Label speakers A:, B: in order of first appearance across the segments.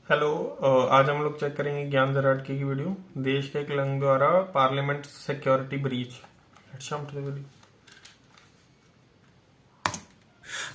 A: Hello. आज हम लोग चेक करेंगे ज्ञान जराटके की वीडियो, देश के एक लंग द्वारा parliament security breach. Let's jump to the video.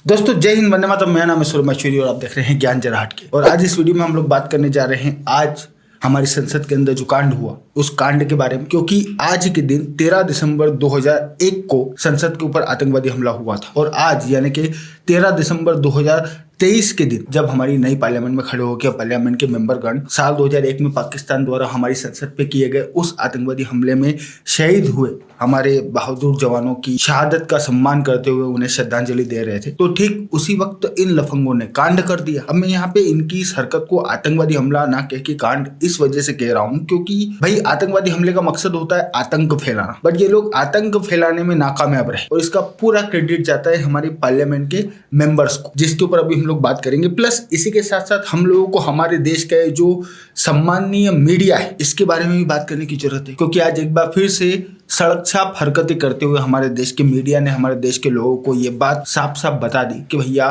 B: दोस्तों जय हिंद, वंदे मातरम। मेरा नाम है सूर्य मशहूरी और आप देख रहे हैं ज्ञान जराहट के। और आज इस वीडियो में हम लोग बात करने जा रहे हैं आज हमारी संसद के अंदर जो कांड हुआ उस कांड के बारे में, क्योंकि आज के दिन 13 दिसंबर 2001 को संसद के ऊपर आतंकवादी हमला हुआ था। और आज यानी कि 13 दिसंबर 2023 के दिन जब हमारी नई पार्लियामेंट में खड़े होकर पार्लियामेंट के मेंबरगण साल 2001 में पाकिस्तान द्वारा हमारी संसद पे किए गए उस आतंकवादी हमले में शहीद हुए हमारे बहादुर जवानों की शहादत का सम्मान करते हुए उन्हें श्रद्धांजलि दे रहे थे, तो ठीक उसी वक्त इन लफंगों ने कांड कर दिया। अब मैं यहाँ पे इनकी इस हरकत को आतंकवादी हमला ना कह के कांड इस वजह से कह रहा हूँ क्योंकि भाई आतंकवादी हमले का मकसद होता है आतंक फैलाना, बट ये लोग आतंक फैलाने में नाकामयाब रहे और इसका पूरा क्रेडिट जाता है हमारे पार्लियामेंट के मेंबर्स को, जिसके ऊपर अभी हम लोग बात करेंगे। प्लस इसी के साथ साथ हम लोगों को हमारे देश का जो सम्माननीय मीडिया है इसके बारे में भी बात करने की जरूरत है, क्योंकि आज एक बार फिर से सड़क छाप हरकतें करते हुए हमारे देश के मीडिया ने हमारे देश के लोगों को ये बात साफ साफ बता दी कि भैया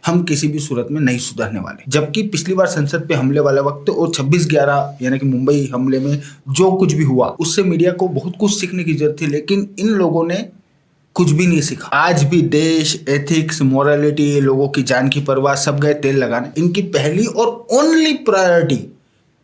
B: हम किसी भी सूरत में नहीं सुधरने वाले। जबकि पिछली बार संसद पे हमले वाले वक्त और 26/11 यानी कि मुंबई हमले में जो कुछ भी हुआ उससे मीडिया को बहुत कुछ सीखने की जरूरत थी, लेकिन इन लोगों ने कुछ भी नहीं सीखा। आज भी देश, एथिक्स, मोरालिटी, लोगों की जान की परवाह सब गए तेल लगाने। इनकी पहली और ओनली प्रायोरिटी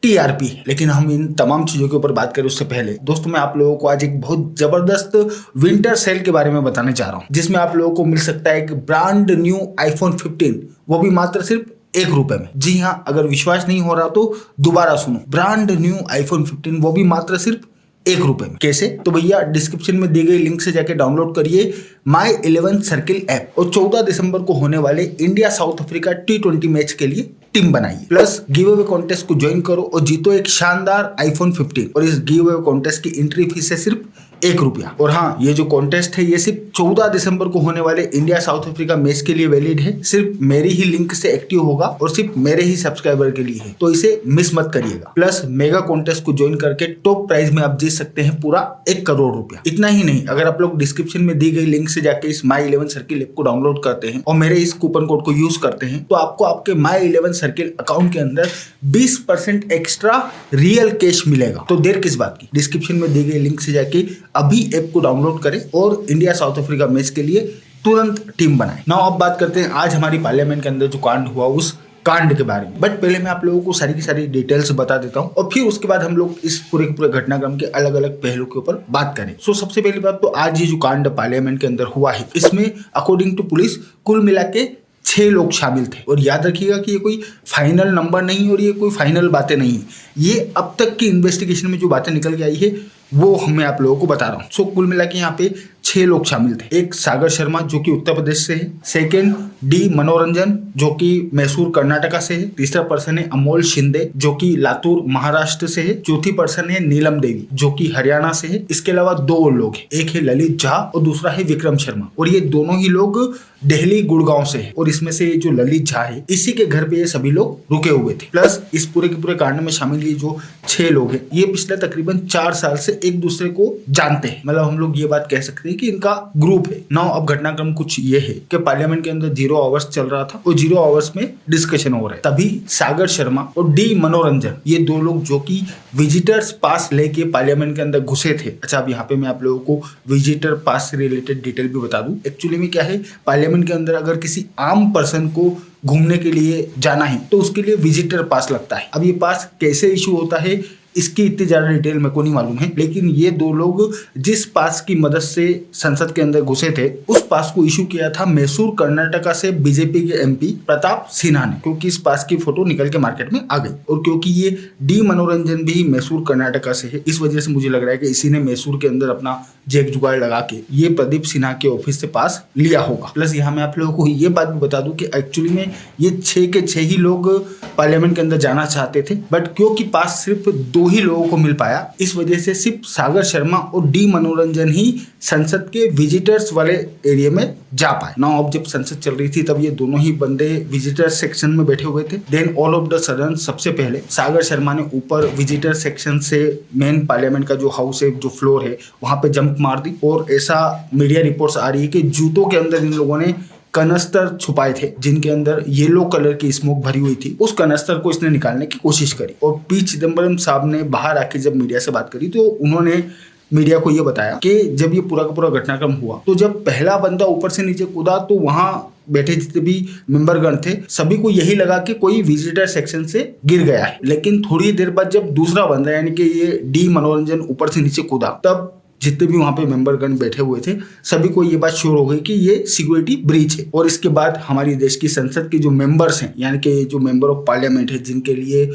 B: टीआरपी है। लेकिन हम इन तमाम चीजों के ऊपर बात करें उससे पहले दोस्तों मैं आप लोगों को आज एक बहुत जबरदस्त विंटर सेल के बारे में बताने जा रहा हूं, जिसमें आप लोगों को मिल सकता है एक ब्रांड न्यू iPhone 15, वो भी मात्र सिर्फ ₹1 में। जी हाँ, अगर विश्वास नहीं हो रहा तो दोबारा सुनो, ब्रांड न्यू iPhone 15 वो भी मात्र सिर्फ ₹1 में। कैसे? तो भैया डिस्क्रिप्शन में दी गई लिंक से जाके डाउनलोड करिए माई 11 सर्किल ऐप और 14 दिसंबर को होने वाले India south Africa T20 match के लिए टीम बनाइए। प्लस गिव अवे कॉन्टेस्ट को ज्वाइन करो और जीतो एक शानदार iPhone 15। और इस गिव अवे कॉन्टेस्ट की एंट्री फीस है सिर्फ ₹1। और हाँ, ये जो कॉन्टेस्ट है ये सिर्फ 14 दिसंबर को होने वाले इंडिया साउथ अफ्रीका मैच के लिए वैलिड है। सिर्फ मेरी ही लिंक से एक्टिव होगा और सिर्फ मेरे ही सब्सक्राइबर के लिए है, तो इसे मिस मत करिएगा। प्लस मेगा कॉन्टेस्ट को ज्वाइन करके टॉप प्राइज में आप जीत सकते हैं पूरा ₹1 करोड़। इतना ही नहीं, अगर आप लोग डिस्क्रिप्शन में दी गई लिंक से जाके इस माई 11 सर्किल ऐप को डाउनलोड करते हैं और मेरे इस कूपन कोड को यूज करते हैं तो आपको आपके माई 11 सर्किल अकाउंट के अंदर 20% एक्स्ट्रा रियल कैश मिलेगा। तो देर किस बात की, डिस्क्रिप्शन में दी गई लिंक से जाके अभी ऐप को डाउनलोड करें और इंडिया साउथ अफ्रीका मैच के लिए तुरंत टीम बनाएं। नाउ अब बात करते हैं आज हमारी पार्लियामेंट के अंदर जो कांड हुआ उस कांड के बारे में। बट पहले मैं आप लोगों को सारी की सारी डिटेल्स बता देता हूं और फिर उसके बाद हम लोग इस पूरे के पूरे घटनाक्रम के अलग अलग पहलू के ऊपर बात करें। सो सबसे पहली बात तो आज ये जो कांड पार्लियामेंट के अंदर हुआ है इसमें अकॉर्डिंग टू पुलिस कुल मिला के 6 लोग शामिल थे। और याद रखिएगा कि ये कोई फाइनल नंबर नहीं और ये कोई फाइनल बातें नहीं है, ये अब तक की इन्वेस्टिगेशन में जो बातें निकल के आई है वो मैं आप लोगों को बता रहा हूँ। सो कुल मिला के यहाँ पे 6 लोग शामिल थे। एक सागर शर्मा जो कि उत्तर प्रदेश से है, सेकेंड डी मनोरंजन जो कि मैसूर कर्नाटका से है, तीसरा पर्सन है अमोल शिंदे जो कि लातूर महाराष्ट्र से है, चौथी पर्सन है नीलम देवी जो कि हरियाणा से है। इसके अलावा 2 और लोग हैं, एक है ललित झा और दूसरा है विक्रम शर्मा, और ये दोनों ही लोग दिल्ली गुड़गांव से है। और इसमें से जो ललित झा है इसी के घर पे ये सभी लोग रुके हुए थे। प्लस इस पूरे के पूरे कांड में शामिल ये जो 6 लोग हैं ये पिछले तकरीबन 4 साल से एक दूसरे को जानते हैं, मतलब हम लोग ये बात कह सकते हैं कि इनका ग्रुप है। नाउ अब घटनाक्रम कुछ ये है कि पार्लियामेंट के अंदर 0 आवर्स चल रहा था और 0 आवर्स में डिस्कशन हो रहा है, तभी सागर शर्मा और डी मनोरंजन ये 2 लोग जो कि विजिटर्स पास लेके पार्लियामेंट के अंदर घुसे थे। अच्छा, अब यहाँ पे मैं आप लोगों को विजिटर पास से रिलेटेड डिटेल भी बता दूं। एक्चुअली में क्या है, पार्लियामेंट के अंदर अगर किसी आम पर्सन को घूमने के लिए जाना है तो उसके लिए विजिटर पास लगता है। अब ये पास कैसे इशू होता है इसकी इतनी ज्यादा डिटेल मेरे को नहीं मालूम है, लेकिन ये 2 लोग जिस पास की मदद से संसद के अंदर घुसे थे उस पास को इशू किया था मैसूर कर्नाटका से बीजेपी के एमपी प्रताप सिन्हा ने, क्योंकि इस पास की फोटो निकल के मार्केट में आ गई। और क्योंकि ये डी मनोरंजन भी मैसूर कर्नाटका से है इस वजह से मुझे लग रहा है कि इसी ने मैसूर के अंदर अपना जेक जुगाड़ लगा के ये प्रदीप सिन्हा के ऑफिस से पास लिया होगा। प्लस यहाँ मैं आप लोगों को ये बात भी बता दूं कि एक्चुअली में ये 6 के 6 ही लोग पार्लियामेंट के अंदर जाना चाहते थे, बट क्योंकि पास सिर्फ 2 ही लोगों को मिल पाया इस वजह से सिर्फ सागर शर्मा और डी मनोरंजन ही संसद के विजिटर्स वाले एरिया में जा पाए। नाउ अब जब संसद चल रही थी तब ये दोनों ही बंदे विजिटर सेक्शन में बैठे हुए थे। Then all of the sudden सबसे पहले सागर शर्मा ने ऊपर विजिटर सेक्शन से मेन पार्लियामेंट का जो हाउस है जो फ्लोर है वहां पे जंप मार दी। और ऐसा मीडिया रिपोर्ट्स आ रही है कि जूतों के अंदर इन लोगों ने कनस्तर छुपाए थे जिनके अंदर येलो कलर की स्मोक भरी हुई थी। उस कनस्तर को इसने निकालने की कोशिश करी और पी चिदम्बरम साहब ने बाहर आके जब मीडिया से बात करी तो उन्होंने मीडिया को यह बताया कि जब ये पूरा का पूरा घटनाक्रम हुआ तो जब पहला बंदा ऊपर से नीचे कूदा तो वहां बैठे जितने भी मेंबरगण थे सभी को यही लगा कि कोई विजिटर सेक्शन से गिर गया है। लेकिन थोड़ी देर बाद जब दूसरा बंदा यानी कि ये डी मनोरंजन ऊपर से नीचे कूदा तब जितने भी वहां पे मेंबरगण बैठे हुए थे सभी को ये बात श्योर हो गई कि ये सिक्योरिटी ब्रीच है। और इसके बाद हमारी देश की संसद के जो मेंबर्स हैं यानी कि जो मेंबर ऑफ पार्लियामेंट है जिनके लिए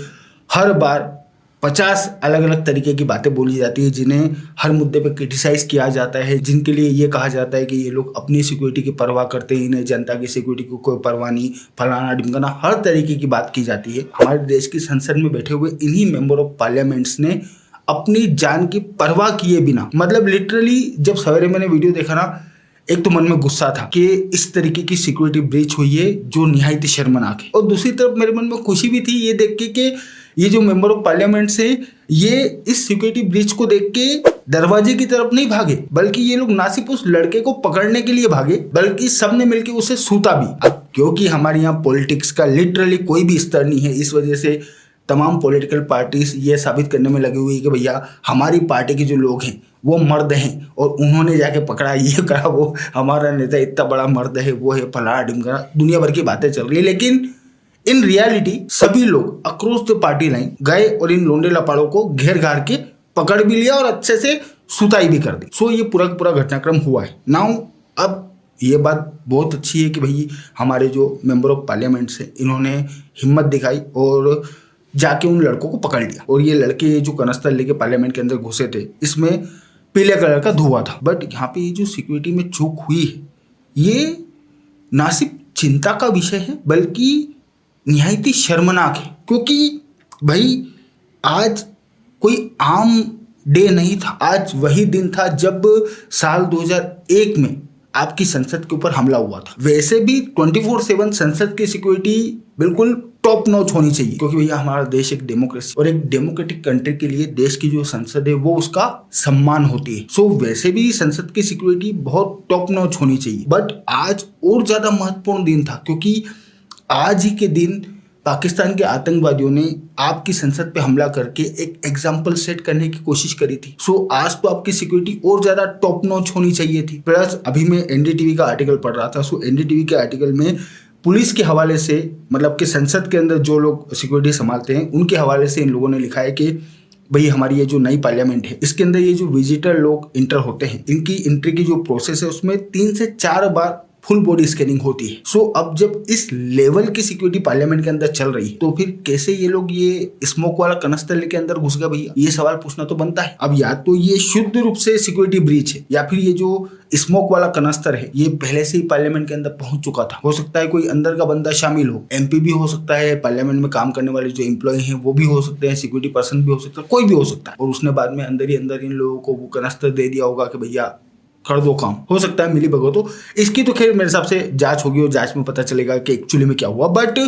B: हर बार 50 अलग अलग तरीके की बातें बोली जाती है, जिन्हें हर मुद्दे पे क्रिटिसाइज किया जाता है, जिनके लिए ये कहा जाता है कि ये लोग अपनी सिक्योरिटी की परवाह करते हैं, इन्हें जनता की सिक्योरिटी को कोई परवाह नहीं, फलाना ढिमकाना, हर तरीके की बात की जाती है। हमारे देश की संसद में बैठे हुए इन्हीं मेंबर ऑफ पार्लियामेंट्स ने अपनी जान की परवाह किए बिना, मतलब लिटरली जब सवेरे मैंने वीडियो देखा ना, एक तो मन में गुस्सा था कि इस तरीके की सिक्योरिटी ब्रीच हुई है जो निहायत ही शर्मनाक है, और दूसरी तरफ मेरे मन में खुशी भी थी ये देख के कि ये जो मेंबर ऑफ पार्लियामेंट से ये इस सिक्योरिटी ब्रीच को देख के दरवाजे की तरफ नहीं भागे, बल्कि ये लोग ना सिर्फ उस लड़के को पकड़ने के लिए भागे बल्कि सबने मिलकर उसे सूता भी। अब क्योंकि हमारे यहाँ पॉलिटिक्स का लिटरली कोई भी स्तर नहीं है, इस वजह से तमाम पॉलिटिकल पार्टीज ये साबित करने में लगी हुई है कि भैया हमारी पार्टी के जो लोग हैं वो मर्द हैं और उन्होंने जाके पकड़ा, ये करा, वो हमारा नेता इतना बड़ा मर्द है, वो है फलाना ढिमकाना, दुनिया भर की बातें चल रही है। लेकिन इन रियलिटी सभी लोग अक्रॉस द पार्टी लाइन गए और इन लोंडे लपाड़ों को घेर घार के पकड़ भी लिया और अच्छे से सुताई भी कर दी। सो ये पूरा पूरा घटनाक्रम हुआ है। नाउ अब ये बात बहुत अच्छी है कि भाई हमारे जो मेंबर ऑफ पार्लियामेंट है इन्होंने हिम्मत दिखाई और जाके उन लड़कों को पकड़ लिया। और ये लड़के जो कनस्तर लेके पार्लियामेंट के अंदर घुसे थे इसमें पीले कलर का धुआं था। बट यहाँ पे ये जो सिक्योरिटी में चूक हुई है ये ना सिर्फ चिंता का विषय है बल्कि निहायत ही शर्मनाक है, क्योंकि भाई आज कोई आम डे नहीं था, आज वही दिन था जब साल 2001 में आपकी संसद के ऊपर हमला हुआ था। वैसे भी 24/7 संसद की सिक्योरिटी बिल्कुल टॉप नॉच होनी चाहिए, क्योंकि भैया हमारा देश एक डेमोक्रेसी और एक डेमोक्रेटिक कंट्री के लिए देश की जो संसद है वो उसका सम्मान होती है। सो वैसे भी संसद की सिक्योरिटी बहुत टॉप नॉच होनी चाहिए। बट आज और ज्यादा महत्वपूर्ण दिन था, क्योंकि आज ही के दिन पाकिस्तान के आतंकवादियों ने आपकी संसद पे हमला करके एक एग्जाम्पल सेट करने की कोशिश करी थी। सो आज तो आपकी सिक्योरिटी और ज्यादा टॉप नॉच होनी चाहिए थी। प्लस अभी मैं एनडीटीवी का आर्टिकल पढ़ रहा था। सो एनडीटीवी के आर्टिकल में पुलिस के हवाले से, मतलब कि संसद के अंदर जो लोग सिक्योरिटी संभालते हैं उनके हवाले से इन लोगों ने लिखा है कि भाई हमारी ये जो नई पार्लियामेंट है इसके अंदर ये जो विजिटर लोग इंटर होते हैं इनकी एंट्री की जो प्रोसेस है उसमें 3 से 4 बार फुल बॉडी स्कैनिंग होती है। सो अब जब इस लेवल की सिक्योरिटी पार्लियामेंट के अंदर चल रही है तो फिर कैसे ये लोग ये स्मोक वाला कनस्तर लेके अंदर घुस गए भैया, ये सवाल पूछना तो बनता है। अब या तो ये शुद्ध रूप से सिक्योरिटी ब्रीच है या फिर ये जो स्मोक वाला कनस्तर है ये पहले से ही पार्लियामेंट के अंदर पहुंच चुका था। हो सकता है कोई अंदर का बंदा शामिल हो, एमपी भी हो सकता है, पार्लियामेंट में काम करने वाले जो एम्प्लॉय हैं वो भी हो सकते हैं, सिक्योरिटी पर्सन भी हो सकता है, कोई भी हो सकता है। और उसने बाद में अंदर ही अंदर इन लोगों को वो कनस्तर दे दिया होगा कि भैया कर दो काम, हो सकता है मिली भगत हो। इसकी तो खैर मेरे हिसाब से जांच होगी और जांच में पता चलेगा कि एक्चुअली में क्या हुआ। बट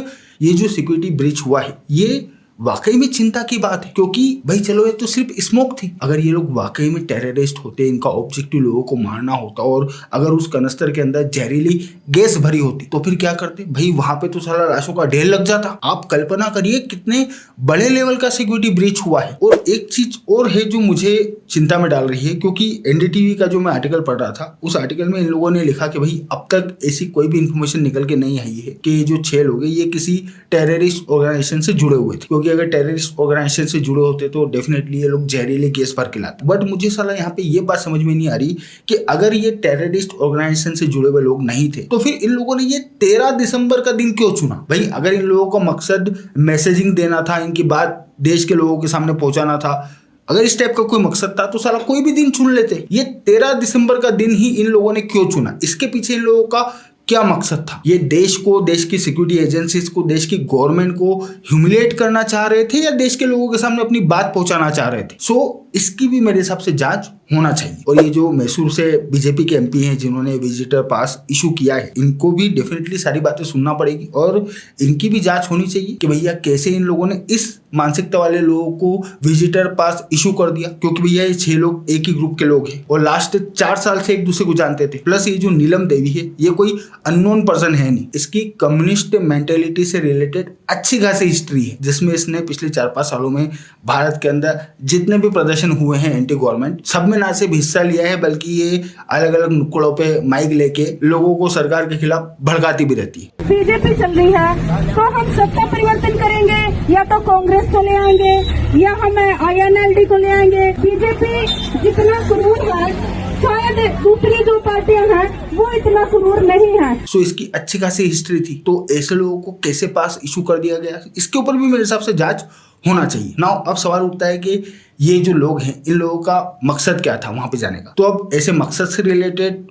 B: ये जो सिक्योरिटी ब्रीच हुआ है ये वाकई में चिंता की बात है, क्योंकि भाई चलो ये तो सिर्फ स्मोक थी, अगर ये लोग वाकई में टेररिस्ट होते, इनका ऑब्जेक्टिव लोगों को मारना होता और अगर उस कनस्तर के अंदर जहरीली गैस भरी होती तो फिर क्या करते भाई, वहां पे तो सारा लाशों का ढेर लग जाता। आप कल्पना करिए कितने बड़े लेवल का सिक्योरिटी ब्रीच हुआ है। और एक चीज और है जो मुझे चिंता में डाल रही है, क्योंकि एनडीटीवी का जो मैं आर्टिकल पढ़ रहा था उस आर्टिकल में इन लोगों ने लिखा कि भाई अब तक ऐसी कोई भी इंफॉर्मेशन निकल के नहीं आई है कि ये जो 6 लोग हैं ये किसी टेररिस्ट ऑर्गेनाइजेशन से जुड़े हुए थे, क्योंकि अगर टेररिस्ट ऑर्गेनाइजेशन से जुड़े होते तो डेफिनेटली ये लोग जहरीले गैस भर के लाते। बट मुझे साला यहाँ पे ये बात समझ में नहीं आ रही कि अगर ये टेररिस्ट ऑर्गेनाइजेशन से जुड़े हुए लोग नहीं थे तो फिर इन लोगों ने ये 13 दिसंबर का दिन क्यों चुना भाई? अगर इन लोगों का मकसद मैसेजिंग देना था, इनकी बात देश के लोगों के सामने पहुंचाना था, अगर इस टाइप का कोई मकसद था तो साला कोई भी दिन चुन लेते। ये 13 दिसंबर का दिन ही इन लोगों ने क्यों चुना? इसके पीछे इन लोगों का क्या मकसद था? ये देश को, देश की सिक्योरिटी एजेंसीज को, देश की गवर्नमेंट को ह्यूमिलेट करना चाह रहे थे या देश के लोगों के सामने अपनी बात पहुंचाना चाह रहे थे? सो इसकी भी मेरे हिसाब से जांच होना चाहिए। और ये जो मैसूर से बीजेपी के एमपी हैं जिन्होंने विजिटर पास इशू किया है, इनको भी डेफिनेटली सारी बातें सुनना पड़ेगी और इनकी भी जांच होनी चाहिए कि भैया कैसे इन लोगों ने इस मानसिकता वाले लोगों को विजिटर पास इशू कर दिया। क्योंकि भैया ये 6 लोग एक ही ग्रुप के लोग हैं और लास्ट 4 साल से एक दूसरे को जानते थे। प्लस ये जो नीलम देवी है ये कोई अननोन पर्सन है नहीं, इसकी कम्युनिस्ट मेंटेलिटी से रिलेटेड अच्छी खासी हिस्ट्री है, जिसमें इसने पिछले 4-5 सालों में भारत के अंदर जितने भी प्रदर्शन हुए हैं एंटी गवर्नमेंट, सब में ना सिर्फ हिस्सा लिया है बल्कि ये अलग अलग नुक्कड़ों पे माइक लेके लोगों को सरकार के खिलाफ भड़काती भी रहती है।
C: बीजेपी चल रही है तो हम सत्ता परिवर्तन करेंगे, या तो कांग्रेस को ले आएंगे या हम INLD को ले आएंगे। बीजेपी जितना क्रूर है शायद दूसरी जो पार्टियां हैं वो इतना क्रूर नहीं है।
B: सो इसकी अच्छी खासी हिस्ट्री थी, तो ऐसे लोगों को कैसे पास इशू कर दिया गया, इसके ऊपर भी मेरे हिसाब से जांच होना चाहिए। नाउ अब सवाल उठता है कि ये जो लोग हैं इन लोगों का मकसद क्या था वहां पे जाने का। तो अब ऐसे मकसद से रिलेटेड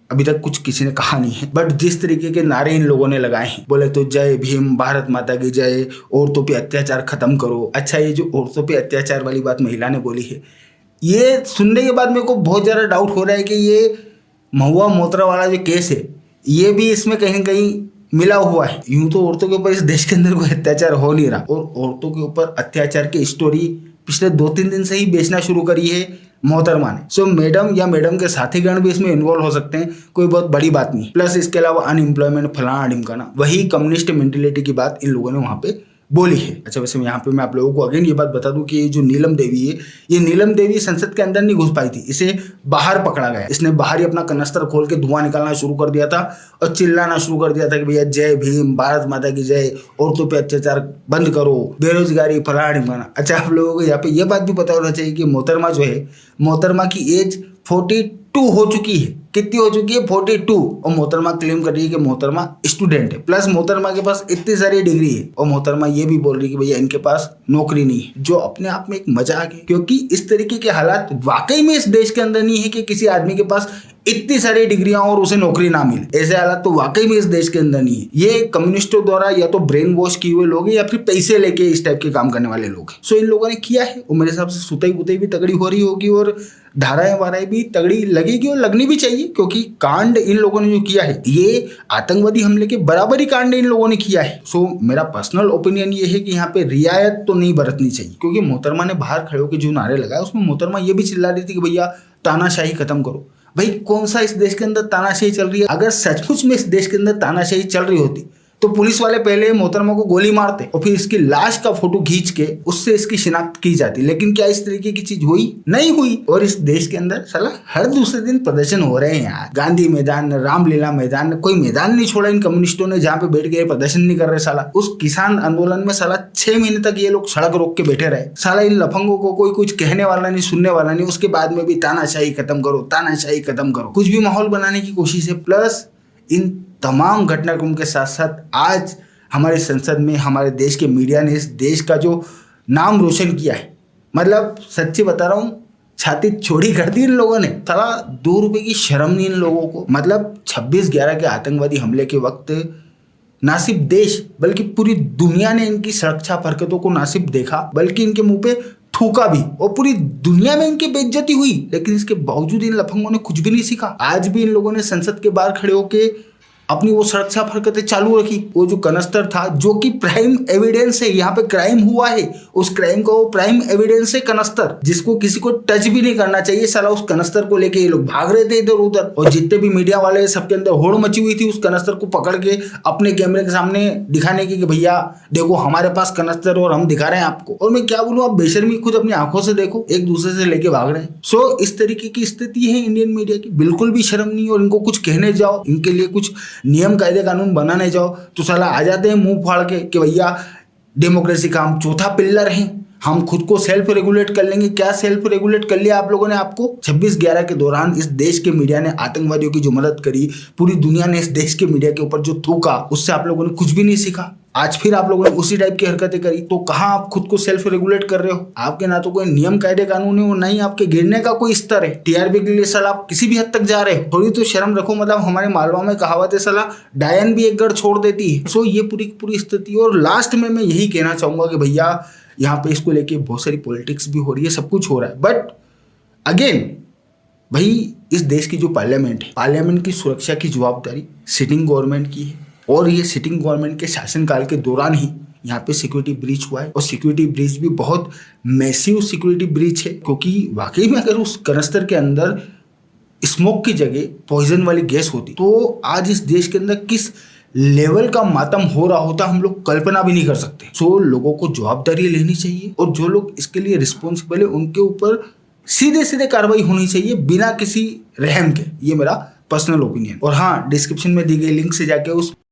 B: अभी तक कुछ किसी ने कहा नहीं है, बट जिस तरीके के नारे इन लोगों ने लगाए हैं, बोले तो जय भीम, भारत माता की जय, औरतों पे अत्याचार खत्म करो। अच्छा, ये जो औरतों पे अत्याचार वाली बात महिला ने बोली है, ये सुनने के बाद मेरे को बहुत ज़्यादा डाउट हो रहा है कि ये महुआ मोत्रा वाला जो केस है ये भी इसमें कहीं न कहीं मिला हुआ है। यूं तो औरतों के ऊपर इस देश के अंदर कोई अत्याचार हो नहीं रहा, और औरतों के ऊपर अत्याचार की स्टोरी पिछले 2-3 दिन से ही बेचना शुरू करी है मोहतरमा ने। सो मैडम या मैडम के साथीगण भी इसमें इन्वॉल्व हो सकते हैं, कोई बहुत बड़ी बात नहीं। प्लस इसके अलावा अनएम्प्लॉयमेंट फलाना ढिमकाना, वही कम्युनिस्ट मेंटेलिटी की बात इन लोगों ने वहां पे बोली है। अच्छा, वैसे यहाँ पे मैं आप लोगों को अगेन ये बात बता दूं कि ये जो नीलम देवी है, ये नीलम देवी संसद के अंदर नहीं घुस पाई थी, इसे बाहर पकड़ा गया। इसने बाहर ही अपना कनस्तर खोल के धुआं निकालना शुरू कर दिया था और चिल्लाना शुरू कर दिया था कि भैया जय भीम, भारत माता की जय, औरतों पे अत्याचार बंद करो, बेरोजगारी फलाना ढिमकाना। अच्छा, आप लोगों को यहाँ पे ये बात भी पता होना चाहिए कि मोहतरमा जो है, मोहतरमा की एज 42 हो चुकी है। कितनी हो चुकी है? 42। और मोहतरमा क्लेम कर रही है कि मोहतरमा स्टूडेंट है, प्लस मोहतरमा के पास इतनी सारी डिग्री है, और मोहतरमा ये भी बोल रही है कि भैया इनके पास नौकरी नहीं है, जो अपने आप में एक मजाक है। क्योंकि इस तरीके के हालात वाकई में इस देश के अंदर नहीं है कि किसी आदमी के पास इतनी सारी डिग्रियां और उसे नौकरी ना मिले। ऐसे हालात तो वाकई में इस देश के अंदर नहीं है। ये कम्युनिस्टों द्वारा या तो ब्रेन वॉश किए हुए लोग हैं या फिर पैसे लेके इस टाइप के काम करने वाले लोग हैं। सो इन लोगों ने किया है, और मेरे हिसाब से सुताई बुताई भी तगड़ी हो रही होगी और धाराएं वाराएं भी तगड़ी लगेगी और लगनी भी चाहिए, क्योंकि कांड इन लोगों ने जो किया है ये आतंकवादी हमले के बराबर ही कांड इन लोगों ने किया है। सो मेरा पर्सनल ओपिनियन ये है कि यहाँ पे रियायत तो नहीं बरतनी चाहिए, क्योंकि मोहतरमा ने बाहर खड़े होकर जो नारे लगाए उसमें मोहतरमा ये भी चिल्ला रही थी कि भैया तानाशाही खत्म करो। भाई, कौन सा इस देश के अंदर तानाशाही चल रही है? अगर सचमुच में इस देश के अंदर तानाशाही चल रही होती तो पुलिस वाले पहले मोहतरमा को गोली मारते और फिर इसकी लाश का फोटो खींच के उससे इसकी शिनाख्त की जाती। लेकिन क्या इस तरीके की चीज हुई? नहीं हुई। और इस देश के अंदर साला हर दूसरे दिन प्रदर्शन हो रहे हैं यार। गांधी मैदान, रामलीला मैदान, कोई मैदान नहीं छोड़ा इन कम्युनिस्टों ने जहाँ पे बैठ के प्रदर्शन नहीं कर रहे। साला उस किसान आंदोलन में साला 6 महीने तक ये लोग सड़क रोक के बैठे रहे। साला इन लफंगों को कोई कुछ कहने वाला नहीं, सुनने वाला नहीं। उसके बाद में भी तानाशाही खत्म करो, तानाशाही खत्म करो, कुछ भी माहौल बनाने की कोशिश है। प्लस इन तमाम घटनाक्रम के साथ साथ आज हमारे संसद में हमारे देश के मीडिया ने इस देश का जो नाम रोशन किया है, मतलब सच्ची बता रहा हूँ, छाती छोड़ी कर दी इन लोगों ने। साला 2 रुपए की शर्म नहीं इन लोगों को। मतलब 26/11 के आतंकवादी हमले के वक्त ना सिर्फ देश बल्कि पूरी दुनिया ने इनकी सड़क छाप हरकतों को ना सिर्फ देखा बल्कि इनके मुंह पे थूका भी, और पूरी दुनिया में इनकी बेइज्जती हुई। लेकिन इसके बावजूद इन लफंगों ने कुछ भी नहीं सीखा। आज भी इन लोगों ने संसद के बाहर खड़े होके अपनी वो सड़क छाप हरकतें चालू रखी। वो जो कनस्तर था जो कि प्राइम एविडेंस है, यहाँ पे क्राइम हुआ है, उस क्राइम का वो प्राइम एविडेंस है कनस्तर, जिसको किसी को टच भी नहीं करना चाहिए। साला उस कनस्तर को लेके ये लोग भाग रहे थे इधर उधर, और जितने भी मीडिया वाले सबके अंदर होड़ मची हुई थी उस कनस्तर को पकड़ के अपने कैमरे के सामने दिखाने की कि भैया देखो हमारे पास कनस्तर और हम दिखा रहे हैं आपको। और मैं क्या बोलूँ, आप बेशर्मी खुद अपनी आंखों से देखो, एक दूसरे से लेके भाग रहे हैं। सो इस तरीके की स्थिति है इंडियन मीडिया की, बिल्कुल भी शर्म नहीं। और इनको कुछ कहने जाओ, इनके लिए कुछ नियम कायदे कानून बनाने जाओ तो साला आ जाते हैं मुंह फाड़ के कि भैया डेमोक्रेसी का हम चौथा पिल्लर हैं, हम खुद को सेल्फ रेगुलेट कर लेंगे। क्या सेल्फ रेगुलेट कर लिया आप लोगों ने? आपको 26/11 के दौरान इस देश के मीडिया ने आतंकवादियों की जो मदद करी, पूरी दुनिया ने इस देश के मीडिया के ऊपर जो थूका, उससे आप लोगों ने कुछ भी नहीं सीखा। आज फिर आप लोगों ने उसी टाइप की हरकतें करी, तो कहाँ आप खुद को सेल्फ रेगुलेट कर रहे हो? आपके ना तो कोई नियम कायदे कानून है और ना ही आपके गिरने का कोई स्तर है। टीआरपी के लिए साला आप किसी भी हद तक जा रहे हो, थोड़ी तो शर्म रखो। मतलब हमारे मालवा में कहावत है, साला डायन भी एक गढ़ छोड़ देती है। सो ये पूरी पूरी स्थिति। और लास्ट में मैं यही कहना चाहूंगा कि भैया यहाँ पे इसको लेके बहुत सारी पॉलिटिक्स भी हो रही है, सब कुछ हो रहा है। बट अगेन भाई इस देश की जो पार्लियामेंट है, पार्लियामेंट की सुरक्षा की जवाबदारी सिटिंग गवर्नमेंट की है और ये सिटिंग गवर्नमेंट के शासनकाल के दौरान ही यहाँ पे सिक्योरिटी ब्रीच हुआ है और सिक्योरिटी ब्रीच भी बहुत मैसिव सिक्योरिटी ब्रीच है, क्योंकि वाकई में अगर उस कनस्तर के अंदर स्मोक की जगह पॉइजन वाली गैस होती तो आज इस देश के अंदर किस लेवल का मातम हो रहा होता हम लोग कल्पना भी नहीं कर सकते। सो लोगों को जवाबदारी लेनी चाहिए और जो लोग इसके लिए रिस्पॉन्सिबल है उनके ऊपर सीधे सीधे कार्रवाई होनी चाहिए बिना किसी रहम के। ये मेरा पर्सनल ओपिनियन। और हाँ, डिस्क्रिप्शन में दी गई लिंक से जाके उस